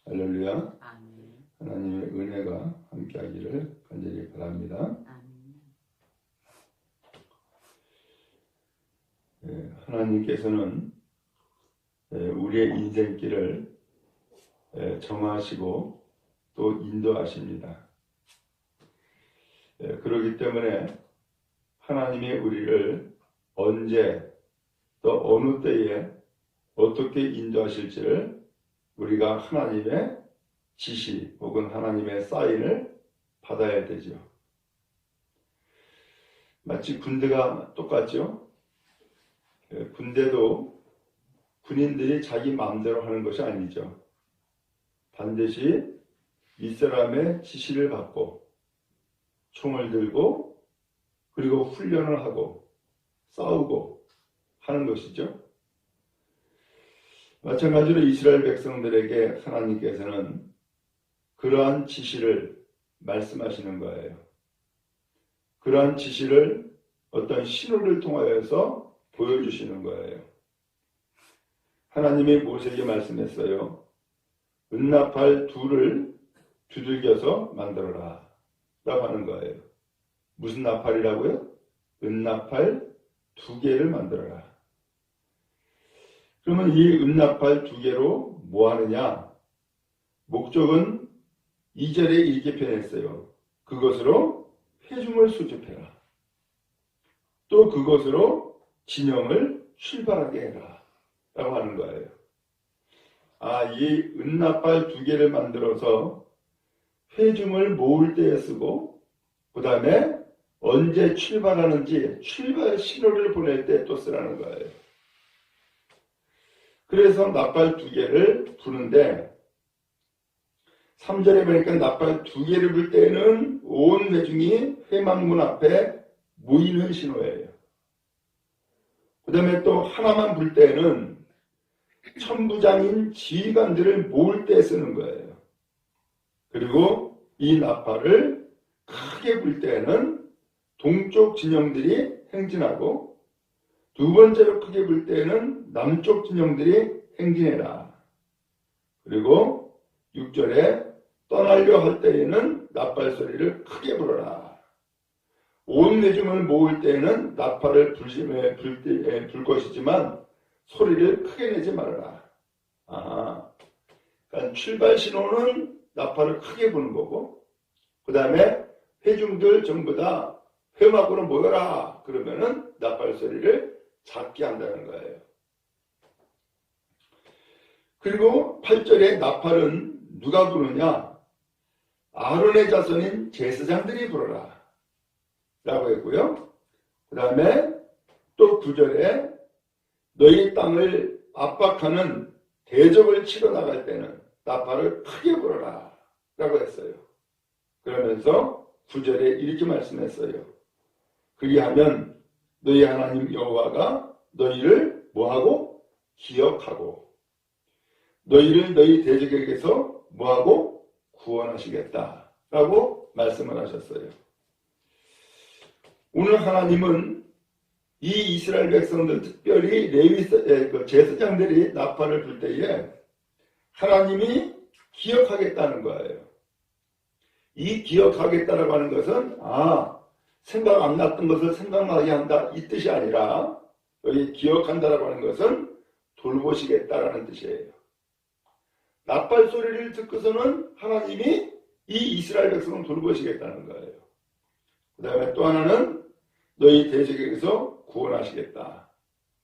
할렐루야. 아멘. 하나님의 은혜가 함께하기를 간절히 바랍니다. 아멘. 하나님께서는 우리의 인생길을 정하시고 또 인도하십니다. 그렇기 때문에 하나님이 우리를 언제 또 어느 때에 어떻게 인도하실지를 우리가 하나님의 지시 혹은 하나님의 사인을 받아야 되죠. 마치 군대가 똑같죠. 군대도 군인들이 자기 마음대로 하는 것이 아니죠. 반드시 윗사람의 지시를 받고 총을 들고 그리고 훈련을 하고 싸우고 하는 것이죠. 마찬가지로 이스라엘 백성들에게 하나님께서는 그러한 지시를 말씀하시는 거예요. 그러한 지시를 어떤 신호를 통하여서 보여주시는 거예요. 하나님이 모세에게 말씀했어요. 은나팔 둘을 두들겨서 만들어라 라고 하는 거예요. 무슨 나팔이라고요? 은나팔 2개를 만들어라. 그러면 이 은나팔 2개로 뭐 하느냐? 목적은 2절에 이렇게 표현했어요. 그것으로 회중을 수집해라. 또 그것으로 진영을 출발하게 해라. 라고 하는 거예요. 이 은나팔 2개를 만들어서 회중을 모을 때에 쓰고 그 다음에 언제 출발하는지 출발 신호를 보낼 때 또 쓰라는 거예요. 그래서 나팔 2개를 부는데 3절에 보니까 나팔 2개를 불 때는 온 회중이 회막문 앞에 모이는 신호예요. 그 다음에 또 하나만 불 때는 천부장인 지휘관들을 모을 때 쓰는 거예요. 그리고 이 나팔을 크게 불 때는 동쪽 진영들이 행진하고 두 번째로 크게 불 때는 남쪽 진영들이 행진해라. 그리고 6절에 떠나려 할 때에는 나팔 소리를 크게 불어라. 온 회중을 모을 때에는 나팔을 불 것이지만 소리를 크게 내지 말아라. 그러니까 출발 신호는 나팔을 크게 부는 거고 그 다음에 회중들 전부 다 회막으로 모여라. 그러면은 나팔 소리를 작게 한다는 거예요. 그리고 8절에 나팔은 누가 부르냐? 아론의 자손인 제사장들이 부르라. 라고 했고요. 그 다음에 또 9절에 너희 땅을 압박하는 대적을 치러 나갈 때는 나팔을 크게 불어라. 라고 했어요. 그러면서 9절에 이렇게 말씀했어요. 그리하면 너희 하나님 여호와가 너희를 뭐하고? 기억하고 너희를 너희 대적에게서 뭐하고? 구원하시겠다. 라고 말씀을 하셨어요. 오늘 하나님은 이 이스라엘 백성들 특별히 제사장들이 나팔을 불 때에 하나님이 기억하겠다는 거예요. 이 기억하겠다라고 하는 것은 생각 안 났던 것을 생각나게 한다 이 뜻이 아니라 여기 기억한다라고 하는 것은 돌보시겠다라는 뜻이에요. 나팔 소리를 듣고서는 하나님이 이 이스라엘 백성을 돌보시겠다는 거예요. 그 다음에 또 하나는 너희 대적에게서 구원하시겠다.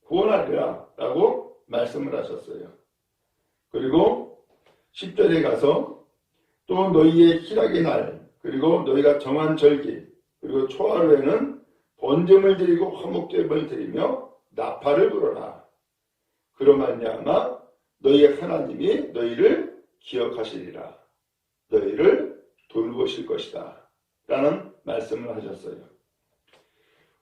구원하리라 라고 말씀을 하셨어요. 그리고 10절에 가서 또 너희의 희락의 날 그리고 너희가 정한 절기 그리고 초하루에는 번제물 드리고 화목제물을 드리며 나팔을 불어라. 그로 말미암아 너희의 하나님이 너희를 기억하시리라. 너희를 돌보실 것이다. 라는 말씀을 하셨어요.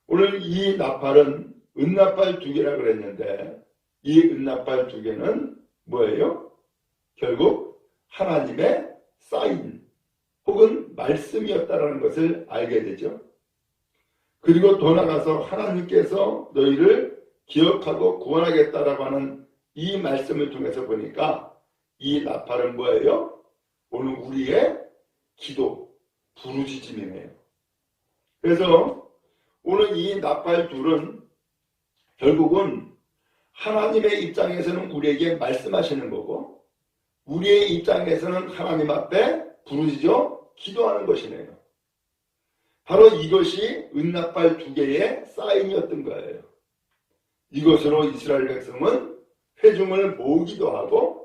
오늘 이 나팔은 은나팔 2개라고 그랬는데 이 은나팔 2개는 뭐예요? 결국 하나님의 사인 혹은 말씀이었다는 것을 알게 되죠. 그리고 더 나아가서 하나님께서 너희를 기억하고 구원하겠다라고 하는 이 말씀을 통해서 보니까 이 나팔은 뭐예요? 오늘 우리의 기도, 부르짖음이네요. 그래서 오늘 이 나팔 둘은 결국은 하나님의 입장에서는 우리에게 말씀하시는 거고 우리의 입장에서는 하나님 앞에 부르짖어 기도하는 것이네요. 바로 이것이 은나팔 두 개의 사인이었던 거예요. 이것으로 이스라엘 백성은 회중을 모으기도 하고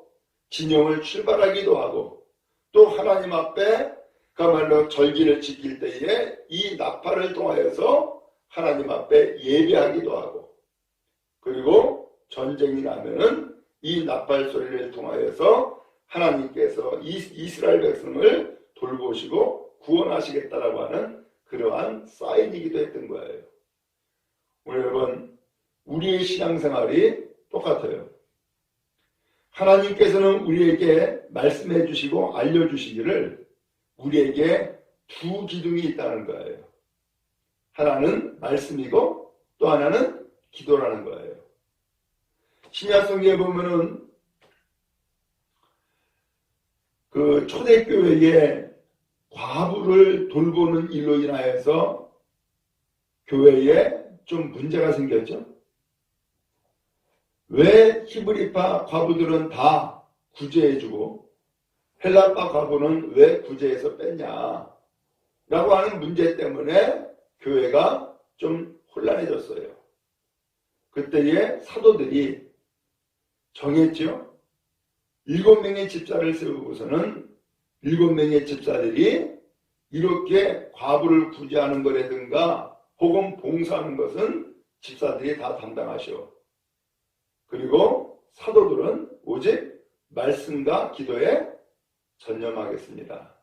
진영을 출발하기도 하고 또 하나님 앞에 그야말로 절기를 지킬 때에 이 나팔을 통하여서 하나님 앞에 예배하기도 하고 그리고 전쟁이 나면은 이 나팔 소리를 통하여서 하나님께서 이스라엘 백성을 돌보시고 구원하시겠다라고 하는 그러한 사인이기도 했던 거예요. 오늘 여러분 우리의 신앙생활이 똑같아요. 하나님께서는 우리에게 말씀해 주시고 알려주시기를 우리에게 두 기둥이 있다는 거예요. 하나는 말씀이고 또 하나는 기도라는 거예요. 신약성경에 보면은 그 초대교회에 과부를 돌보는 일로 인하여서 교회에 좀 문제가 생겼죠. 왜 히브리파 과부들은 다 구제해주고 헬라파 과부는 왜 구제해서 뺐냐 라고 하는 문제 때문에 교회가 좀 혼란해졌어요. 그때에 사도들이 정했죠. 7명의 집사를 세우고서는 7명의 집사들이 이렇게 과부를 구제하는 거라든가 혹은 봉사하는 것은 집사들이 다 담당하시오. 그리고 사도들은 오직 말씀과 기도에 전념하겠습니다.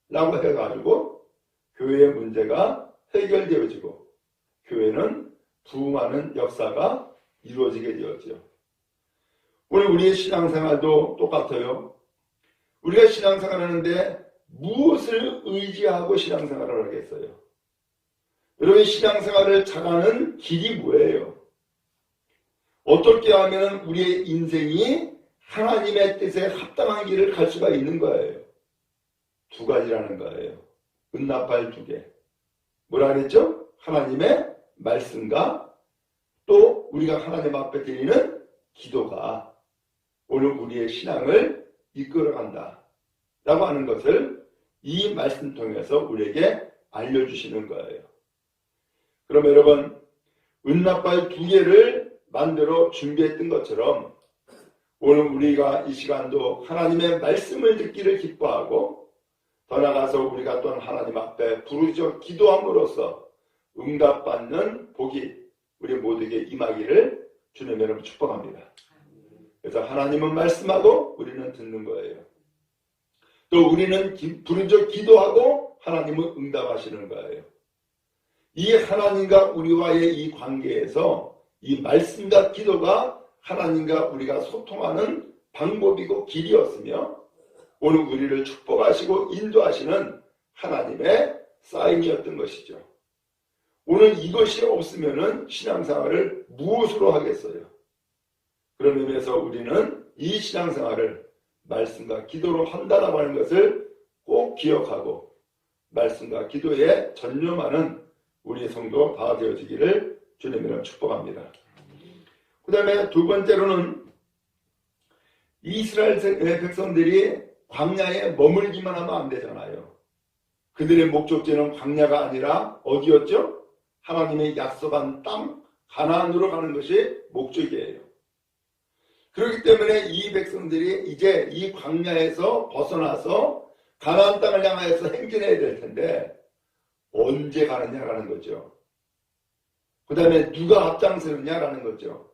라고 해가지고 교회의 문제가 해결되어지고 교회는 부흥하는 역사가 이루어지게 되었죠. 오늘 우리의 신앙생활도 똑같아요. 우리가 신앙생활을 하는데 무엇을 의지하고 신앙생활을 하겠어요? 여러분 신앙생활을 잘하는 길이 뭐예요? 어떻게 하면 우리의 인생이 하나님의 뜻에 합당한 길을 갈 수가 있는 거예요? 두 가지라는 거예요. 은나팔 두 개. 뭐라 그랬죠? 하나님의 말씀과 또 우리가 하나님 앞에 드리는 기도가 오늘 우리의 신앙을 이끌어간다 라고 하는 것을 이 말씀 통해서 우리에게 알려주시는 거예요. 그럼 여러분 은나팔 두 개를 만들어 준비했던 것처럼 오늘 우리가 이 시간도 하나님의 말씀을 듣기를 기뻐하고 더 나아가서 우리가 또한 하나님 앞에 부르짖어 기도함으로써 응답받는 복이 우리 모두에게 임하기를 주님 여러분 축복합니다. 그래서 하나님은 말씀하고 우리는 듣는 거예요. 또 우리는 부르짖어 기도하고 하나님은 응답하시는 거예요. 이 하나님과 우리와의 이 관계에서 이 말씀과 기도가 하나님과 우리가 소통하는 방법이고 길이었으며 오늘 우리를 축복하시고 인도하시는 하나님의 사인이었던 것이죠. 오늘 이것이 없으면은 신앙생활을 무엇으로 하겠어요? 그런 의미에서 우리는 이 신앙생활을 말씀과 기도로 한다라고 하는 것을 꼭 기억하고 말씀과 기도에 전념하는 우리의 성도 다 되어지기를 주님으로 축복합니다. 그 다음에 두 번째로는 이스라엘 백성들이 광야에 머물기만 하면 안 되잖아요. 그들의 목적지는 광야가 아니라 어디였죠? 하나님의 약속한 땅 가나안으로 가는 것이 목적이에요. 그렇기 때문에 이 백성들이 이제 이 광야에서 벗어나서 가나안 땅을 향하여서 행진해야 될 텐데 언제 가느냐라는 거죠. 그 다음에 누가 앞장서느냐라는 거죠.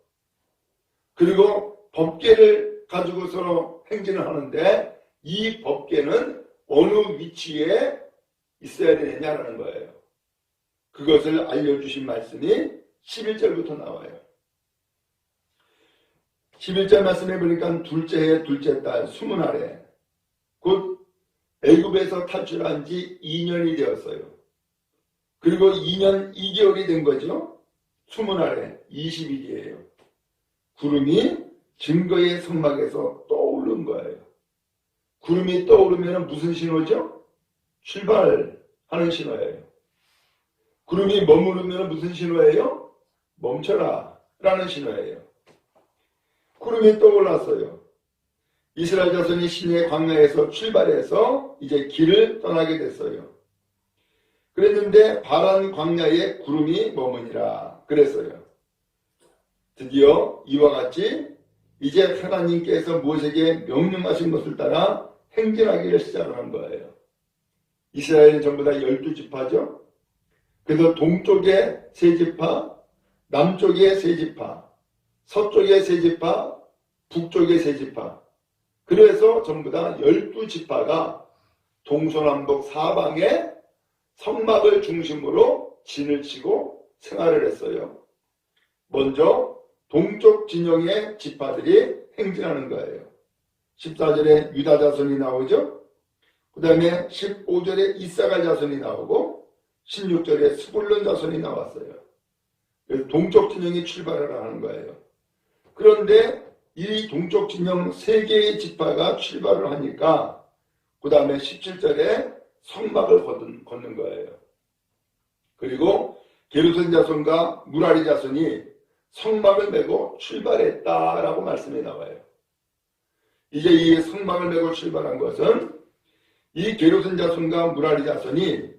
그리고 법궤를 가지고서 행진을 하는데 이 법궤는 어느 위치에 있어야 되느냐라는 거예요. 그것을 알려주신 말씀이 11절부터 나와요. 11절 말씀해 보니까 둘째 해 둘째 달 20알에 곧 애굽에서 탈출한 지 2년이 되었어요. 그리고 2년 2개월이 된 거죠. 20알에 20일이에요. 구름이 증거의 성막에서 떠오른 거예요. 구름이 떠오르면 무슨 신호죠? 출발하는 신호예요. 구름이 머무르면 무슨 신호예요? 멈춰라 라는 신호예요. 구름이 떠올랐어요. 이스라엘 자손이 시내 광야에서 출발해서 이제 길을 떠나게 됐어요. 그랬는데 바란 광야에 구름이 머무니라 그랬어요. 드디어 이와 같이 이제 하나님께서 모세에게 명령하신 것을 따라 행진하기를 시작을 한 거예요. 이스라엘은 전부 다 12지파죠. 그래서 동쪽에 3지파, 남쪽에 3지파, 서쪽에 3지파, 북쪽에 3지파. 그래서 전부 다 12지파가 동서남북 사방에 성막을 중심으로 진을 치고 생활을 했어요. 먼저 동쪽 진영의 지파들이 행진하는 거예요. 14절에 유다 자손이 나오죠. 그 다음에 15절에 이사갈 자손이 나오고 16절에 스불론 자손이 나왔어요. 그래서 동쪽 진영이 출발을 하는 거예요. 그런데 이 동쪽 진영 3개의 지파가 출발을 하니까 그 다음에 17절에 성막을 걷는 거예요. 그리고 게르손 자손과 무라리 자손이 성막을 메고 출발했다라고 말씀이 나와요. 이제 이 성막을 메고 출발한 것은 이 게르손 자손과 무라리 자손이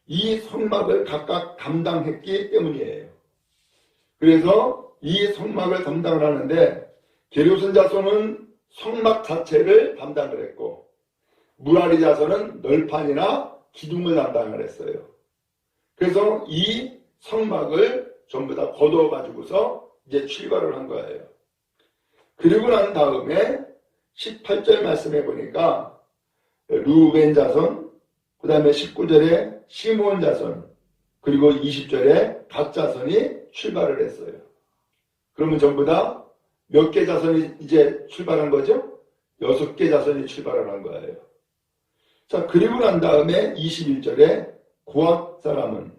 이 성막을 각각 담당했기 때문이에요. 그래서 이 성막을 담당을 하는데 게르손 자손은 성막 자체를 담당을 했고 무라리 자손은 널판이나 기둥을 담당을 했어요. 그래서 이 성막을 전부 다 거두어가지고서 이제 출발을 한 거예요. 그리고 난 다음에 18절 말씀해 보니까 루벤 자손, 그 다음에 19절에 시므온 자손, 그리고 20절에 갓 자손이 출발을 했어요. 그러면 전부 다 몇 개 자손이 이제 출발한 거죠? 6개 자손이 출발을 한 거예요. 자, 그리고 난 다음에 21절에 고앗 사람은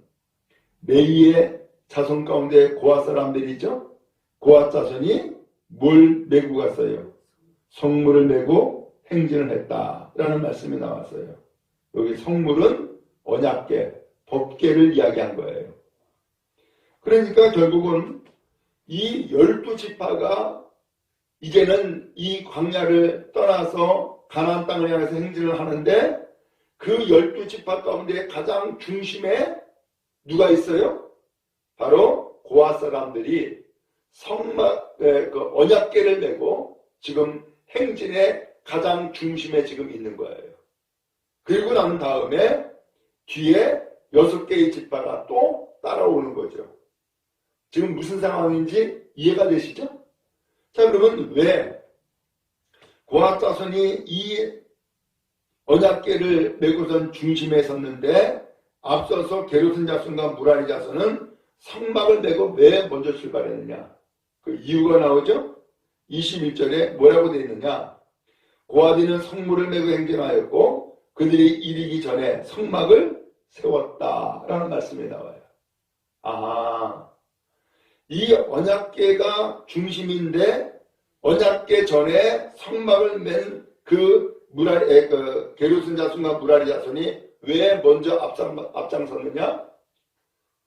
레위의 자손 가운데 고앗 사람들이죠. 고앗 자손이 뭘 메고 갔어요? 성물을 메고 행진을 했다라는 말씀이 나왔어요. 여기 성물은 언약궤, 법궤를 이야기한 거예요. 그러니까 결국은 이 12지파가 이제는 이 광야를 떠나서 가나안 땅을 향해서 행진을 하는데 그 12지파 가운데 가장 중심에 누가 있어요? 바로 고앗 사람들이 성막, 그 언약궤를 메고 지금 행진의 가장 중심에 지금 있는 거예요. 그리고 난 다음에 뒤에 6개의 지파가 또 따라오는 거죠. 지금 무슨 상황인지 이해가 되시죠? 자, 그러면 왜 고앗 자손이 이 언약궤를 메고선 중심에 섰는데 앞서서 게르손 자손과 무라리 자손은 성막을 메고 왜 먼저 출발했느냐? 그 이유가 나오죠? 21절에 뭐라고 되어 있느냐? 고앗이는 성물을 메고 행진하였고 그들이 이르기 전에 성막을 세웠다라는 말씀이 나와요. 이 언약궤가 중심인데 언약궤 전에 성막을 맨 그 게르손 자손과 무라리 자손이 왜 먼저 앞장섰느냐?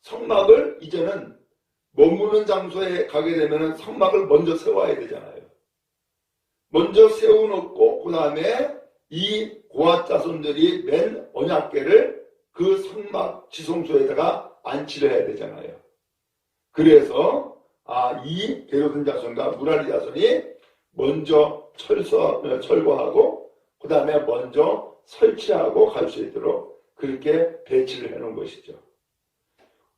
성막을 이제는 머무는 장소에 가게 되면 성막을 먼저 세워야 되잖아요. 먼저 세워놓고 그 다음에 이 고앗 자손들이 맨 언약궤를 그 성막 지성소에다가 안치를 해야 되잖아요. 그래서 이 게르손 자손과 무라리 자손이 먼저 철거하고 그 다음에 먼저 설치하고 갈 수 있도록 그렇게 배치를 해놓은 것이죠.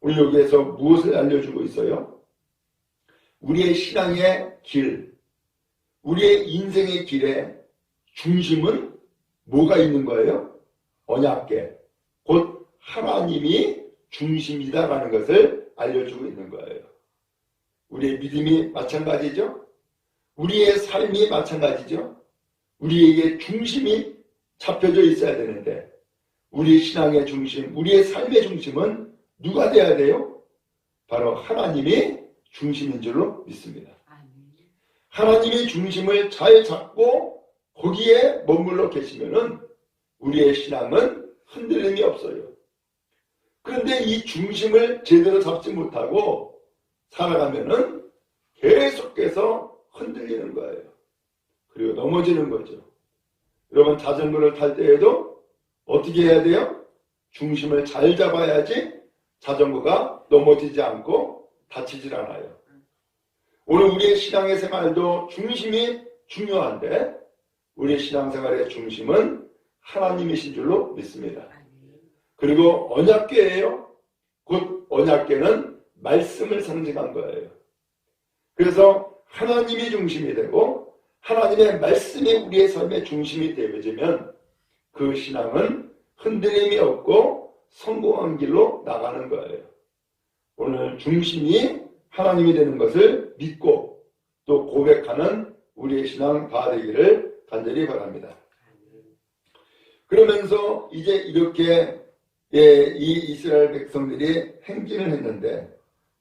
우리 여기에서 무엇을 알려주고 있어요? 우리의 신앙의 길, 우리의 인생의 길에 중심은 뭐가 있는 거예요? 언약궤, 곧 하나님이 중심이다라는 것을 알려주고 있는 거예요. 우리의 믿음이 마찬가지죠. 우리의 삶이 마찬가지죠. 우리에게 중심이 잡혀져 있어야 되는데 우리 신앙의 중심, 우리의 삶의 중심은 누가 돼야 돼요? 바로 하나님이 중심인 줄로 믿습니다. 하나님이 중심을 잘 잡고 거기에 머물러 계시면은 우리의 신앙은 흔들림이 없어요. 그런데 이 중심을 제대로 잡지 못하고 살아가면은 계속해서 흔들리는 거예요. 그리고 넘어지는 거죠. 여러분 자전거를 탈 때에도 어떻게 해야 돼요? 중심을 잘 잡아야지 자전거가 넘어지지 않고 다치질 않아요. 오늘 우리의 신앙의 생활도 중심이 중요한데 우리의 신앙생활의 중심은 하나님이신 줄로 믿습니다. 그리고 언약궤예요. 곧 언약궤는 말씀을 상징한 거예요. 그래서 하나님이 중심이 되고 하나님의 말씀이 우리의 삶의 중심이 되어지면 그 신앙은 흔들림이 없고 성공한 길로 나가는 거예요. 오늘 중심이 하나님이 되는 것을 믿고 또 고백하는 우리의 신앙 다 되기를 간절히 바랍니다. 그러면서 이제 이렇게 이 이스라엘 백성들이 행진을 했는데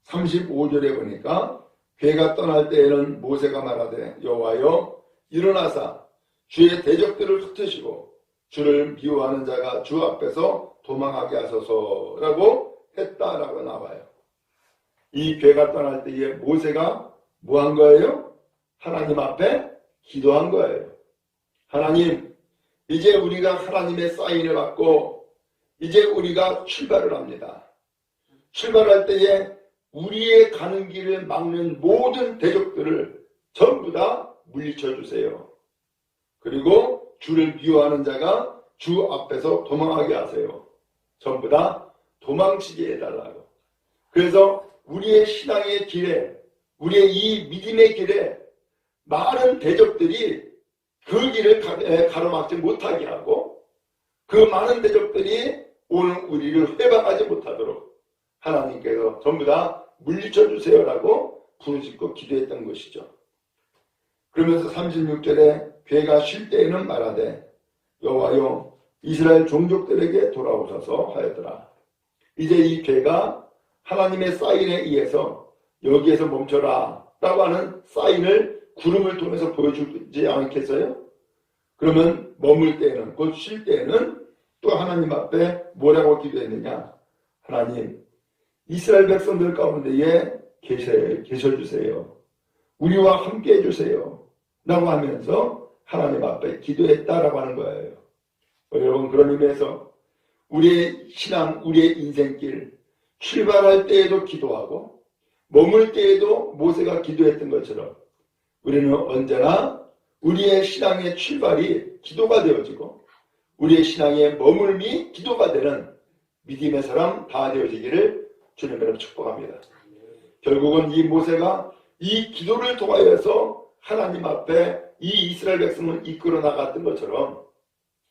35절에 보니까 괴가 떠날 때에는 모세가 말하되 여호와여 일어나사 주의 대적들을 흩으시고 주를 미워하는 자가 주 앞에서 도망하게 하소서라고 했다라고 나와요. 이 괴가 떠날 때에 모세가 뭐 한 거예요? 하나님 앞에 기도한 거예요. 하나님, 이제 우리가 하나님의 사인을 받고 이제 우리가 출발을 합니다. 출발할 때에 우리의 가는 길을 막는 모든 대적들을 전부 다 물리쳐 주세요. 그리고 주를 미워하는 자가 주 앞에서 도망하게 하세요. 전부 다 도망치게 해달라고. 그래서 우리의 신앙의 길에, 우리의 이 믿음의 길에 많은 대적들이 그 길을 가로막지 못하게 하고 그 많은 대적들이 오늘 우리를 회방하지 못하도록 하나님께서 전부 다 물리쳐 주세요라고 부르짖고 기도했던 것이죠. 그러면서 36절에 괴가 쉴 때에는 말하되 여호와여 이스라엘 종족들에게 돌아오셔서 하였더라. 이제 이 괴가 하나님의 사인에 의해서 여기에서 멈춰라 라고 하는 사인을 구름을 통해서 보여주지 않겠어요? 그러면 머물 때에는, 곧 쉴 때에는 또 하나님 앞에 뭐라고 기도했느냐? 하나님, 이스라엘 백성들 가운데에 계셔주세요. 우리와 함께 해주세요. 라고 하면서 하나님 앞에 기도했다라고 하는 거예요. 여러분, 그런 의미에서 우리의 신앙, 우리의 인생길, 출발할 때에도 기도하고 머물 때에도 모세가 기도했던 것처럼 우리는 언제나 우리의 신앙의 출발이 기도가 되어지고 우리의 신앙의 머물미 기도가 되는 믿음의 사람 다 되어지기를 주님으로 축복합니다. 결국은 이 모세가 이 기도를 통하여서 하나님 앞에 이 이스라엘 백성을 이끌어 나갔던 것처럼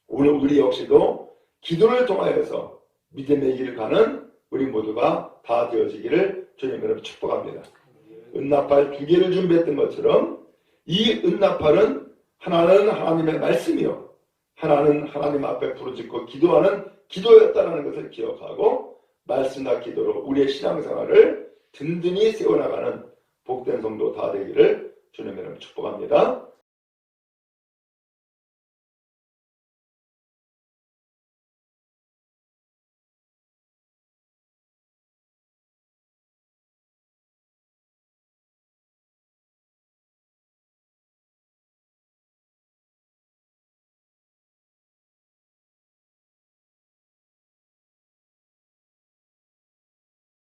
오늘 우리 역시도 기도를 통하여서 믿음의 길을 가는 우리 모두가 다 되어지기를 주님으로 축복합니다. 은나팔 2개를 준비했던 것처럼 이 은나팔은 하나는 하나님의 말씀이요 하나는 하나님 앞에 부르짖고 기도하는 기도였다는 것을 기억하고 말씀과 기도로 우리의 신앙생활을 든든히 세워나가는 복된 성도 다 되기를 주님의 이름으로 축복합니다.